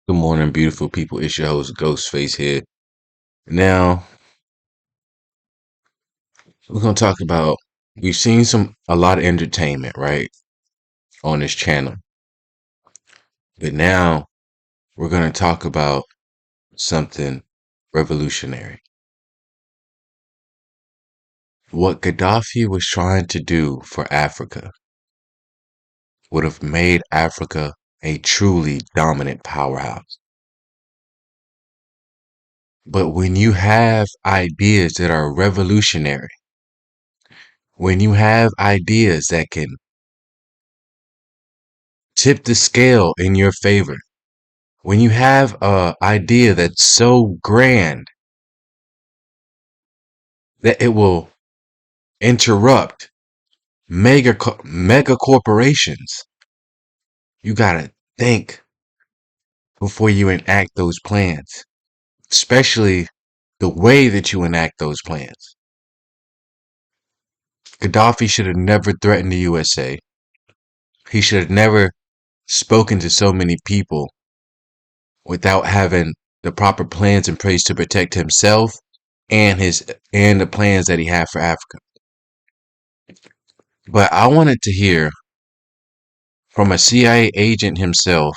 Good morning, beautiful people. It's your host, Ghostface here. Now, we're gonna talk about we've seen a lot of entertainment, right, on this channel. But now we're gonna talk about something revolutionary. What Gaddafi was trying to do for Africa would have made Africa a truly dominant powerhouse. But when you have ideas that are revolutionary, when you have ideas that can tip the scale in your favor, when you have a idea that's so grand that it will interrupt mega corporations, you gotta think before you enact those plans, especially the way that you enact those plans. Gaddafi should have never threatened the USA. He should have never spoken to so many people without having the proper plans in place to protect himself and the plans that he had for Africa. But I wanted to hear from a CIA agent himself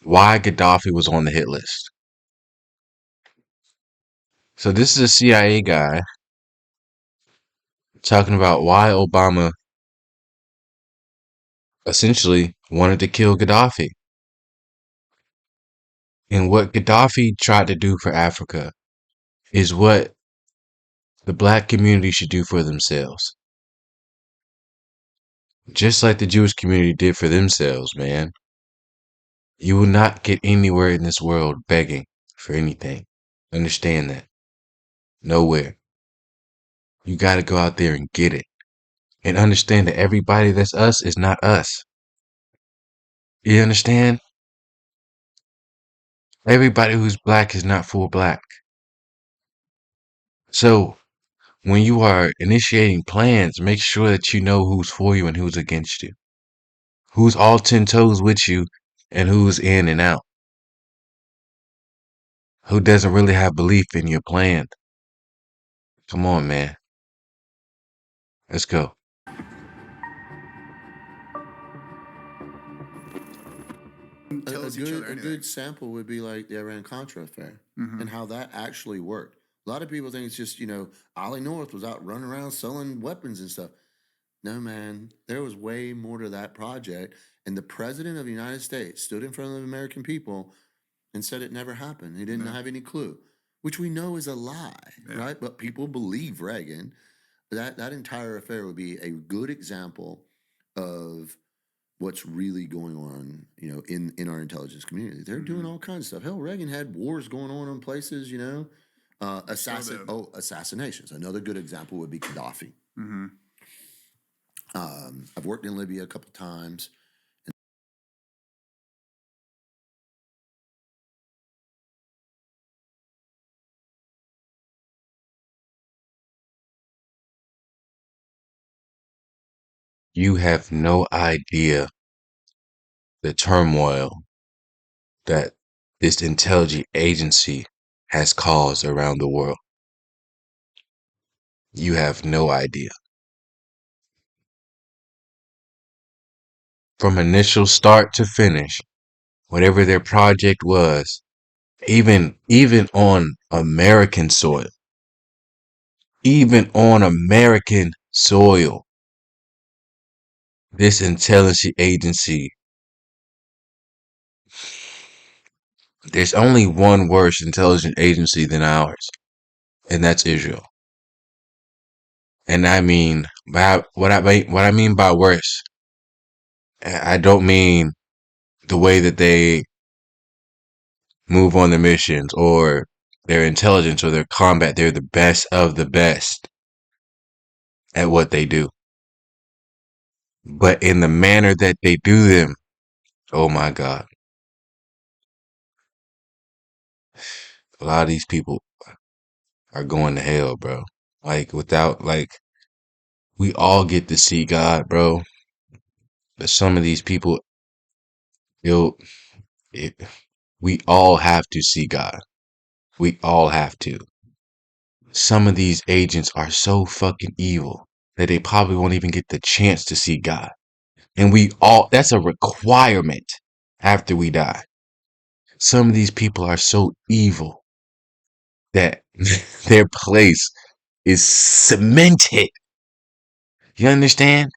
why Gaddafi was on the hit list. So this is a CIA guy talking about why Obama essentially wanted to kill Gaddafi. And what Gaddafi tried to do for Africa is what the black community should do for themselves. Just like the Jewish community did for themselves, man. You will not get anywhere in this world begging for anything. Understand that. Nowhere. You got to go out there and get it. And understand that everybody that's us is not us. You understand? Everybody who's black is not full black. So when you are initiating plans, make sure that you know who's for you and who's against you. Who's all 10 toes with you and who's in and out. Who doesn't really have belief in your plan. Come on, man. Let's go. A good sample would be like the Iran Contra affair and how that actually worked. A lot of people think it's just, Ollie North was out running around selling weapons and stuff. No, man, there was way more to that project. And the president of the United States stood in front of the American people and said it never happened. He didn't have any clue, which we know is a lie, right? But people believe Reagan. That entire affair would be a good example of what's really going on, in our intelligence community. They're doing all kinds of stuff. Hell, Reagan had wars going on in places, assassinations. Another good example would be Gaddafi. I've worked in Libya a couple times. You have no idea the turmoil that this intelligence agency has caused around the world. You have no idea. From initial start to finish, whatever their project was, even on American soil, even on American soil, this intelligence agency, there's only one worse intelligence agency than ours, and that's Israel. And I mean, what I mean by worse, I don't mean the way that they move on their missions or their intelligence or their combat. They're the best of the best at what they do. But in the manner that they do them, oh my God. A lot of these people are going to hell, bro. We all get to see God, bro. But some of these people, yo, It, we all have to see God. We all have to. Some of these agents are so fucking evil that they probably won't even get the chance to see God. And that's a requirement after we die. Some of these people are so evil that their place is cemented. You understand?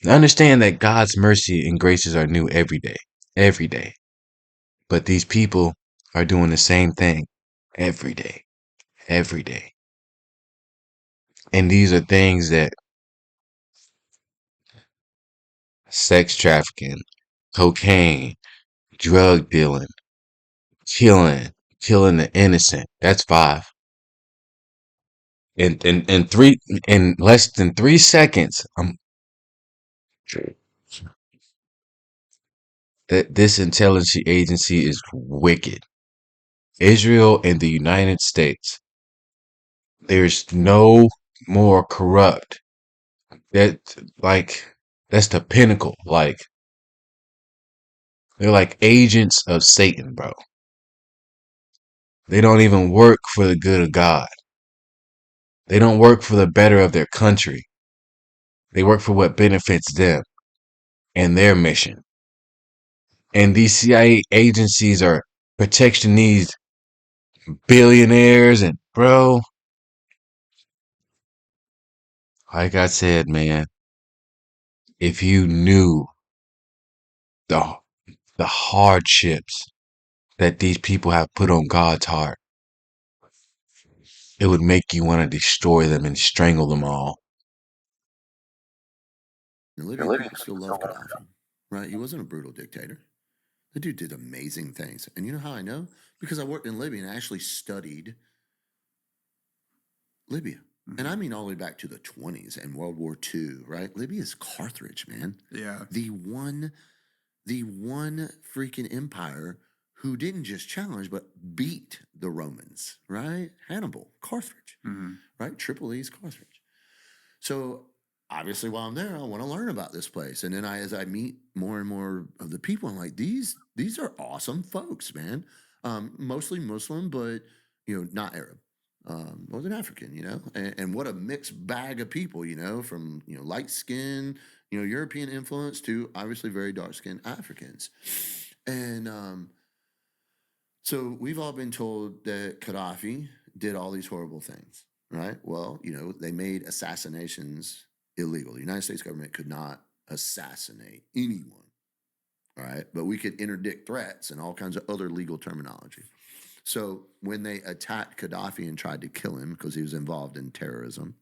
Understand that God's mercy and graces are new every day. Every day. But these people are doing the same thing every day. Every day. And these are things that sex trafficking, cocaine, drug dealing, killing the innocent. That's five. In less than 3 seconds, that this intelligence agency is wicked. Israel and the United States. There's no more corrupt. That like that's the pinnacle. Like they're like agents of Satan, bro. They don't even work for the good of God. They don't work for the better of their country. They work for what benefits them and their mission. And these CIA agencies are protecting these billionaires and bro, like I said, man, if you knew the the hardships that these people have put on God's heart, it would make you want to destroy them and strangle them all. In Libya, people still love Gaddafi, right? He wasn't a brutal dictator. The dude did amazing things. And you know how I know? Because I worked in Libya and I actually studied Libya. And I mean all the way back to the 20s and World War II, right? Libya is Carthage, man. Yeah. The one freaking empire who didn't just challenge but beat the Romans, right? Hannibal, Carthage, right? Tripoli's Carthage. So obviously, while I'm there, I want to learn about this place. And then as I meet more and more of the people, I'm like, these are awesome folks, man. Mostly Muslim, but not Arab. Northern African, and what a mixed bag of people, from light skin, European influence to obviously very dark skinned Africans. And so we've all been told that Gaddafi did all these horrible things, right? Well, they made assassinations illegal. The United States government could not assassinate anyone, all right? But we could interdict threats and all kinds of other legal terminology. So when they attacked Gaddafi and tried to kill him because he was involved in terrorism,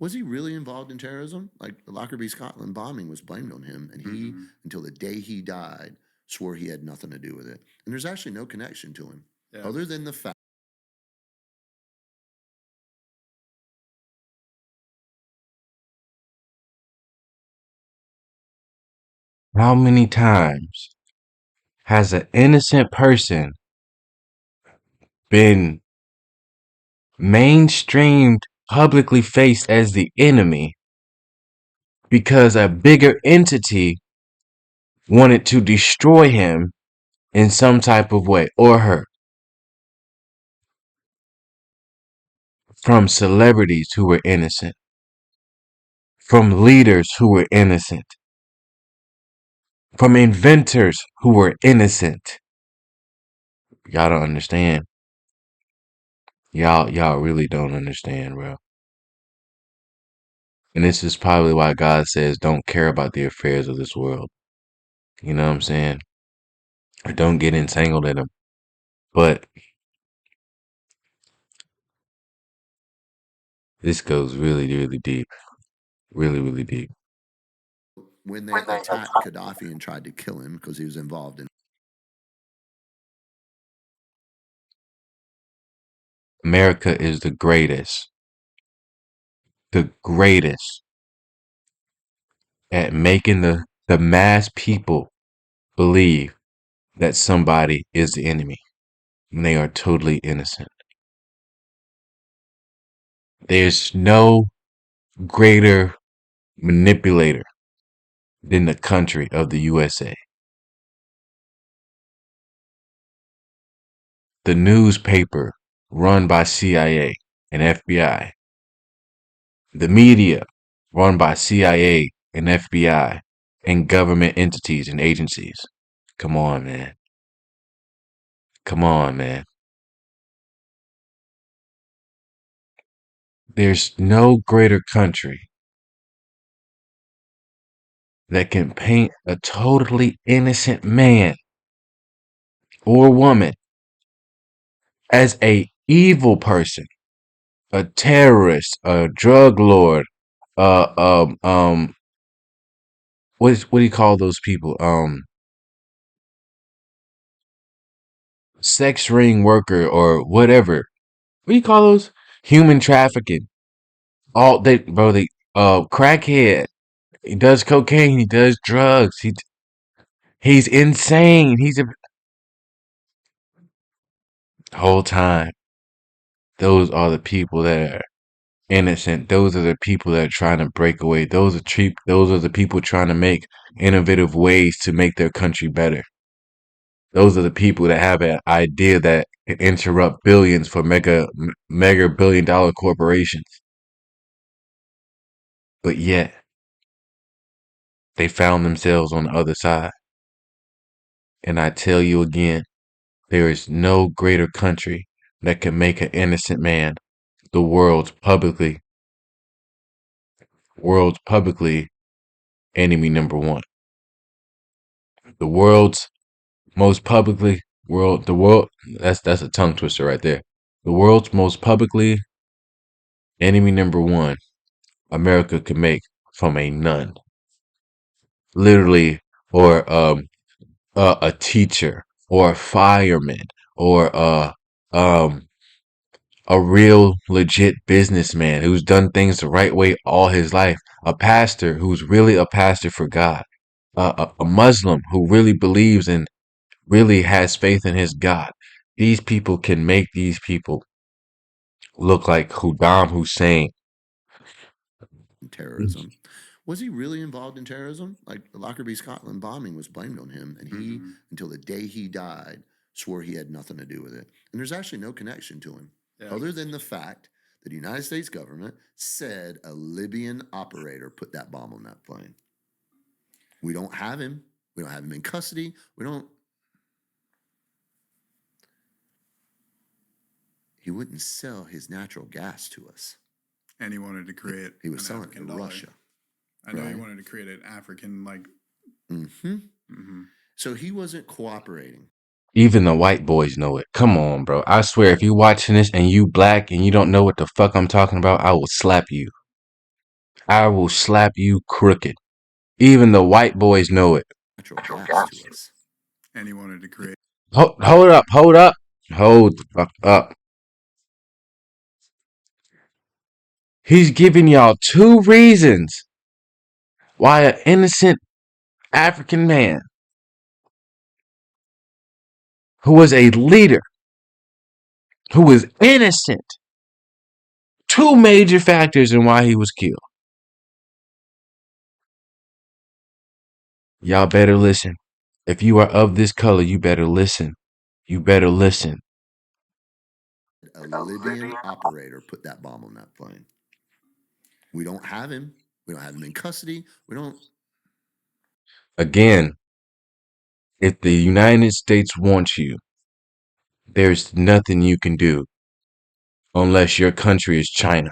was he really involved in terrorism? Like the Lockerbie, Scotland bombing was blamed on him, and he, until the day he died, swore he had nothing to do with it. And there's actually no connection to him, other than the fact. How many times has an innocent person been mainstreamed, publicly faced as the enemy because a bigger entity wanted to destroy him in some type of way or her? From celebrities who were innocent, from leaders who were innocent, from inventors who were innocent. Y'all don't understand. Y'all really don't understand, bro. And this is probably why God says don't care about the affairs of this world. You know what I'm saying? Or don't get entangled in them. But this goes really, really deep. Really, really deep. When they attacked Gaddafi and tried to kill him because he was involved in. America is the greatest. The greatest at making the mass people believe that somebody is the enemy when they are totally innocent. There's no greater manipulator than the country of the USA. the newspaper run by CIA and FBI, the media run by CIA and FBI and government entities and agencies. Come on, man. Come on, man. There's no greater country that can paint a totally innocent man or woman as a evil person, a terrorist, a drug lord, uh, um, um, what do you call those people? Sex ring worker or whatever. What do you call those? Human trafficking. All they, bro, crackhead. He does cocaine. He does drugs. He's insane. He's a whole time. Those are the people that are innocent. Those are the people that are trying to break away. Those are the people trying to make innovative ways to make their country better. Those are the people that have an idea that can interrupt billions for mega billion-dollar corporations. But yet they found themselves on the other side. And I tell you again, there is no greater country that can make an innocent man the world's publicly enemy number one. The world's most publicly world the world that's a tongue twister right there. The world's most publicly enemy number one America can make from a nun. Literally, or a teacher or a fireman or um a real legit businessman who's done things the right way all his life, a pastor who's really a pastor for God, a Muslim who really believes and really has faith in his God. These people can make these people look like Saddam Hussein. terrorism. Was he really involved in terrorism? Like the Lockerbie, Scotland bombing was blamed on him, and he, until the day he died, swore he had nothing to do with it. And there's actually no connection to him, other than the fact that the United States government said a Libyan operator put that bomb on that plane. We don't have him. We don't have him in custody. We don't. He wouldn't sell his natural gas to us. And he wanted to create He was an selling it African to dollar. Russia. I know he Right. wanted to create an African So he wasn't cooperating. Even the white boys know it. Come on, bro. I swear, if you watching this and you black and you don't know what the fuck I'm talking about, I will slap you. I will slap you crooked. Even the white boys know it. Natural gas to us. and he wanted to create Hold up, hold up, hold the fuck up. He's giving y'all two reasons why an innocent African man who was a leader, who was innocent, two major factors in why he was killed. Y'all better listen. If you are of this color, you better listen. You better listen. A Libyan operator put that bomb on that plane. We don't have him. We don't have him in custody. We don't. Again, if the United States wants you, there's nothing you can do unless your country is China.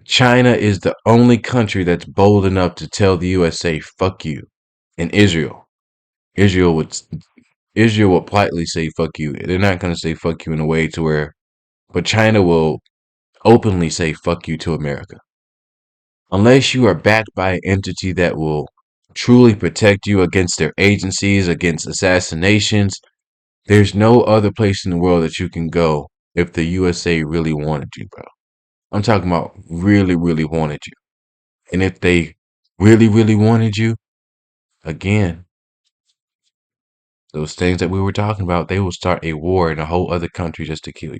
China is the only country that's bold enough to tell the USA, fuck you. And Israel. Israel would Israel will politely say fuck you. They're not gonna say fuck you in a way to where, but China will openly say fuck you to America. Unless you are backed by an entity that will truly protect you against their agencies, against assassinations, there's no other place in the world that you can go if the USA really wanted you, bro. I'm talking about really, really wanted you. And if they really, really wanted you, again, those things that we were talking about, they will start a war in a whole other country just to kill you.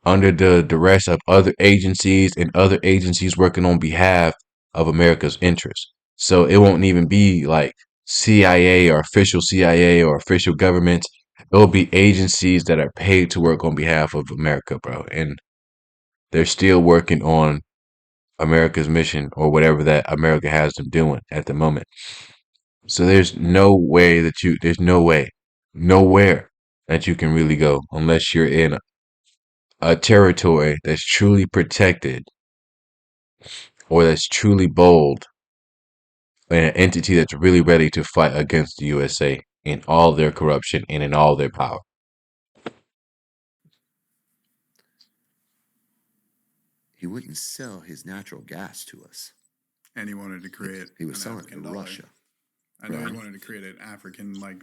Under the duress of other agencies and other agencies working on behalf of America's interests. So it won't even be like CIA or official governments There will be agencies that are paid to work on behalf of America, bro, and they're still working on America's mission or whatever that America has them doing at the moment. So there's no way that there's no way, nowhere that you can really go unless you're in a territory that's truly protected or that's truly bold and an entity that's really ready to fight against the USA in all their corruption and in all their power. He wouldn't sell his natural gas to us. And he wanted to create He was an selling it African to dollar. Russia. I know Right. he wanted to create an African, like,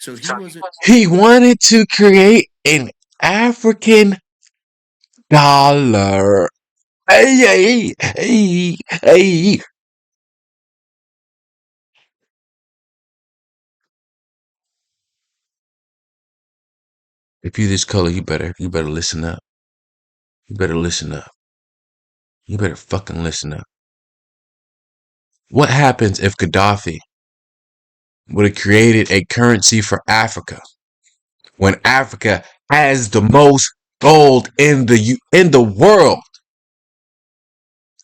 So he wasn't. He wanted to create an African dollar. Hey, hey, hey, hey. If you this color, you better listen up. You better listen up. You better fucking listen up. What happens if Gaddafi would have created a currency for Africa when Africa has the most gold in the world?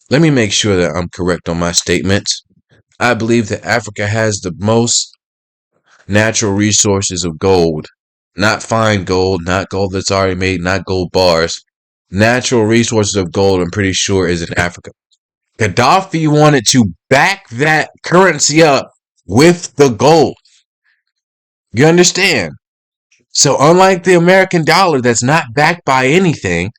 Let me make sure that I'm correct on my statements. I believe that Africa has the most natural resources of gold, not fine gold, not gold that's already made, not gold bars. Natural resources of gold, I'm pretty sure, is in Africa. Gaddafi wanted to back that currency up with the gold. You understand? So unlike the American dollar that's not backed by anything,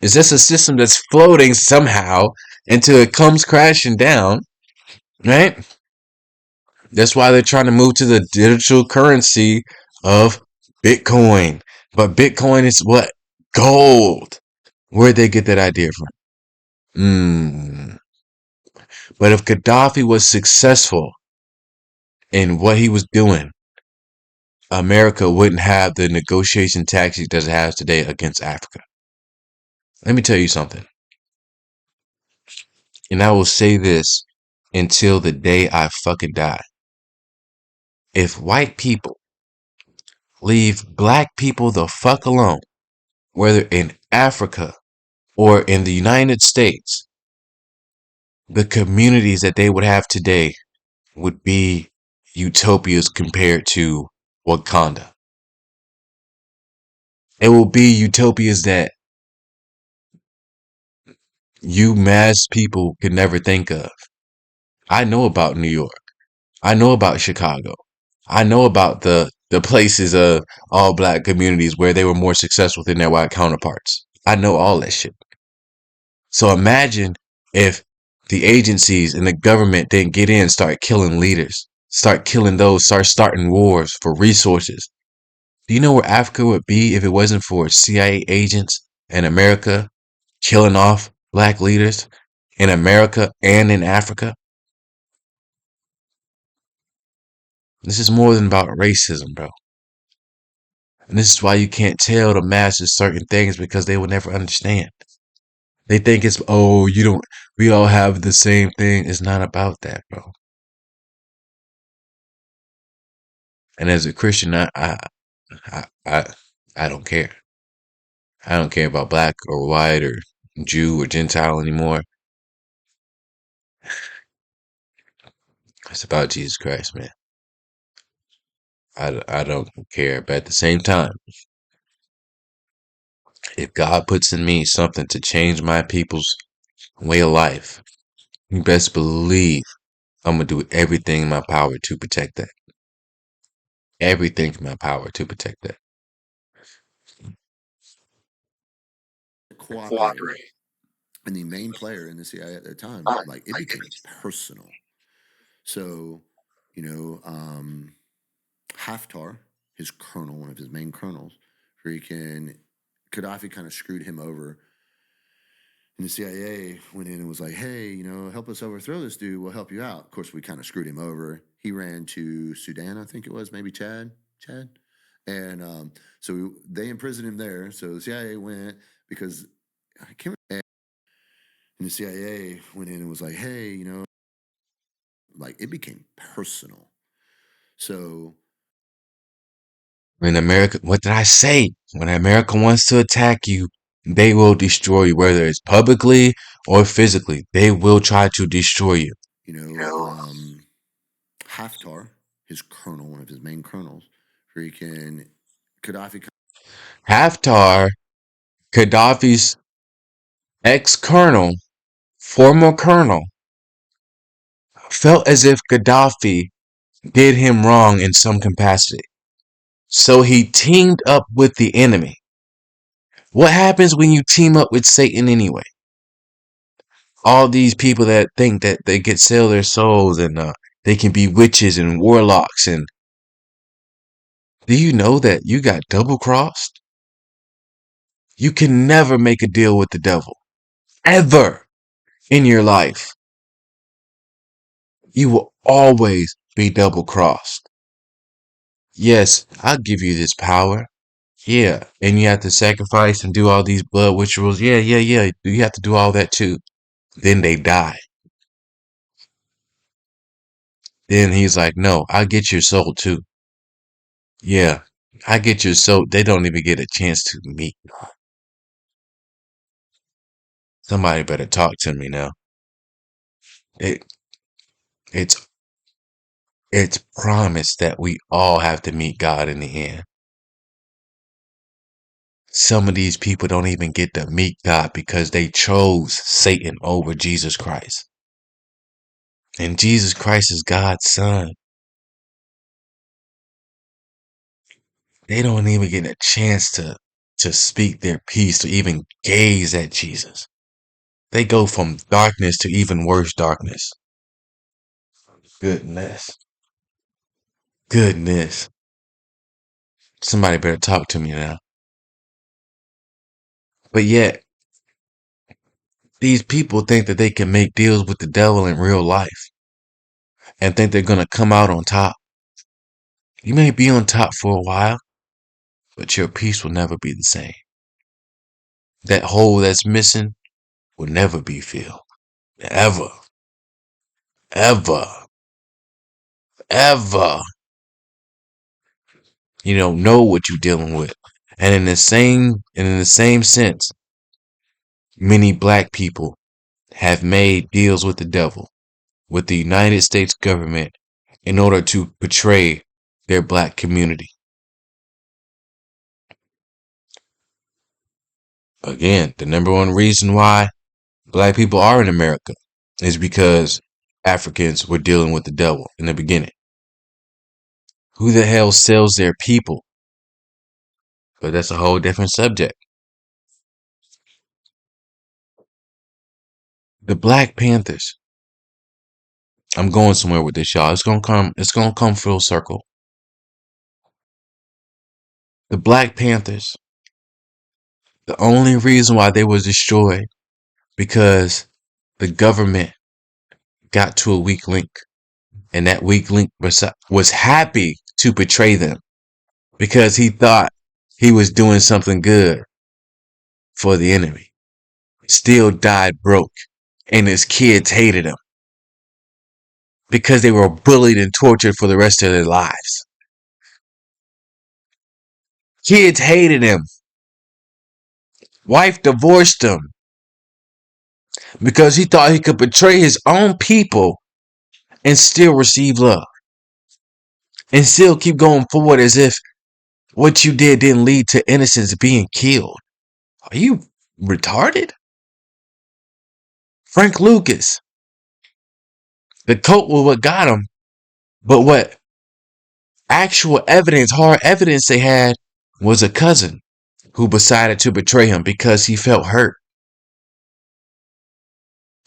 it's just a system that's floating somehow until it comes crashing down, right? That's why they're trying to move to the digital currency of Bitcoin. But Bitcoin is what? Gold. Where'd they get that idea from? But if Gaddafi was successful in what he was doing, America wouldn't have the negotiation tactics that it has today against Africa. Let me tell you something. And I will say this until the day I fucking die. If white people leave black people the fuck alone, whether in Africa or in the United States, the communities that they would have today would be utopias compared to Wakanda. It will be utopias that you mass people could never think of. I know about New York. I know about Chicago. I know about the places of all black communities where they were more successful than their white counterparts. I know all that shit. So imagine if the agencies and the government didn't get in, start killing leaders, start killing those, start starting wars for resources. Do you know where Africa would be if it wasn't for CIA agents in America killing off black leaders in America and in Africa? This is more than about racism, bro. And this is why you can't tell the masses certain things because they will never understand. They think it's, oh, you don't, we all have the same thing. It's not about that, bro. And as a Christian, I, I, I don't care. I don't care about black or white or Jew or Gentile anymore. It's about Jesus Christ, man. I don't care. But at the same time, if God puts in me something to change my people's way of life, you best believe I'm going to do everything in my power to protect that. Everything in my power to protect that. Cooperate. And the main player in the CIA at the time, like it became personal. So, you know, Haftar, his colonel, one of his main colonels, freaking Gaddafi kind of screwed him over. And the CIA went in and was like, hey, you know, help us overthrow this dude. We'll help you out. Of course, we kind of screwed him over. He ran to Sudan, I think it was, maybe Chad. And so they imprisoned him there. So the CIA went because I can't remember. And the CIA went in and was like, hey, you know, like it became personal. So When America, what did I say? When America wants to attack you, they will destroy you, whether it's publicly or physically. They will try to destroy you. You know, Haftar, his colonel, one of his main colonels, freaking Gaddafi. Haftar, Gaddafi's ex-colonel, former colonel, felt as if Gaddafi did him wrong in some capacity. So he teamed up with the enemy. What happens when you team up with Satan anyway? All these people that think that they could sell their souls and they can be witches and warlocks. And do you know that you got double crossed? You can never make a deal with the devil. Ever in your life. You will always be double crossed. Yes, I'll give you this power. Yeah, and you have to sacrifice and do all these blood rituals. Yeah. You have to do all that too. Then they die. Then he's like, no, I'll get your soul too. Yeah, I get your soul. They don't even get a chance to meet. Somebody better talk to me now. It it's it's promised that we all have to meet God in the end. Some of these people don't even get to meet God because they chose Satan over Jesus Christ. And Jesus Christ is God's son. They don't even get a chance to speak their piece, to even gaze at Jesus. They go from darkness to even worse darkness. Goodness. Goodness. Somebody better talk to me now. But yet, these people think that they can make deals with the devil in real life and think they're going to come out on top. You may be on top for a while, but your peace will never be the same. That hole that's missing will never be filled. Ever. Ever. Ever. You don't know what you're dealing with. And in the same sense, many black people have made deals with the devil, with the United States government, in order to betray their black community. Again, the number one reason why black people are in America is because Africans were dealing with the devil in the beginning. Who the hell sells their people? But that's a whole different subject. The Black Panthers. I'm going somewhere with this, y'all. It's gonna come full circle. The Black Panthers. The only reason why they was destroyed because the government got to a weak link. And that weak link was happy to betray them because he thought he was doing something good for the enemy. Still died broke. And his kids hated him because they were bullied and tortured for the rest of their lives. Kids hated him. Wife divorced him because he thought he could betray his own people and still receive love. And still keep going forward as if what you did didn't lead to innocents being killed. Are you retarded? Frank Lucas. The coat was what got him. But what actual evidence, hard evidence they had was a cousin who decided to betray him because he felt hurt.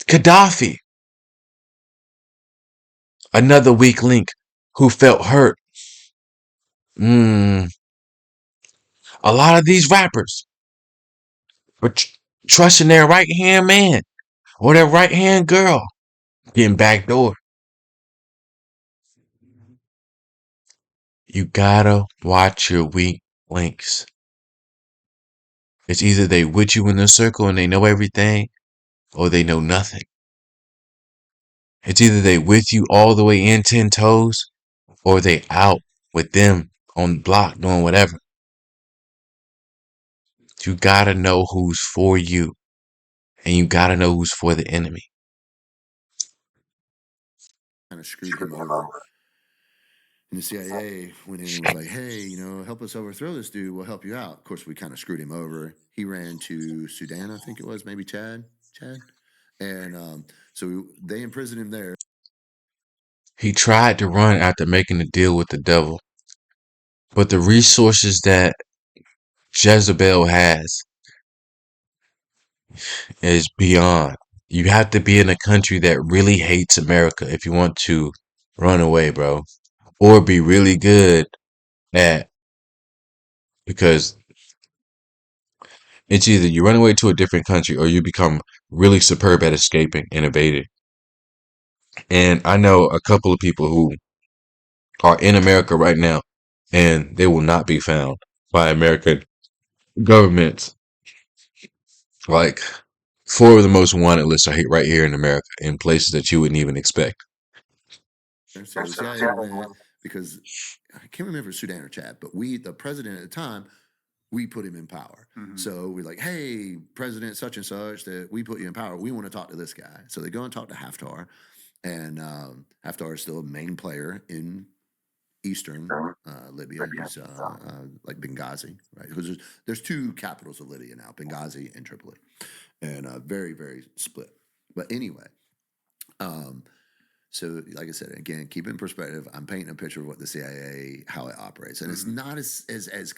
Gaddafi. Another weak link who felt hurt. A lot of these rappers were trusting their right hand man or their right hand girl getting backdoored. You gotta watch your weak links. It's either they with you in the circle and they know everything, or they know nothing. It's either they with you all the way in 10 toes, or they out with them on the block doing whatever. You gotta know who's for you, and you gotta know who's for the enemy. Kind of screwed him over. And the CIA went in and was like, hey, help us overthrow this dude. We'll help you out. Of course, we kind of screwed him over. He ran to Sudan, I think it was, maybe Chad. And so they imprisoned him there. He tried to run after making a deal with the devil, but the resources that Jezebel has is beyond. You have to be in a country that really hates America if you want to run away, bro. Or be really good at, because it's either you run away to a different country or you become really superb at escaping and evading. And I know a couple of people who are in America right now and they will not be found by American governments. Like, four of the most wanted lists are right here in America in places that you wouldn't even expect. So the CIA went because I can't remember Sudan or Chad, but the president at the time, we put him in power. Mhm. So we're like, hey, President such and such, that we put you in power. We want to talk to this guy. So they go and talk to Haftar, and Haftar is still a main player in eastern Libya. He's like Benghazi, right? Because there's two capitals of Libya now, Benghazi and Tripoli, and very, very split. But anyway, so like I said, again, keep in perspective, I'm painting a picture of what the CIA, how it operates. And it's not as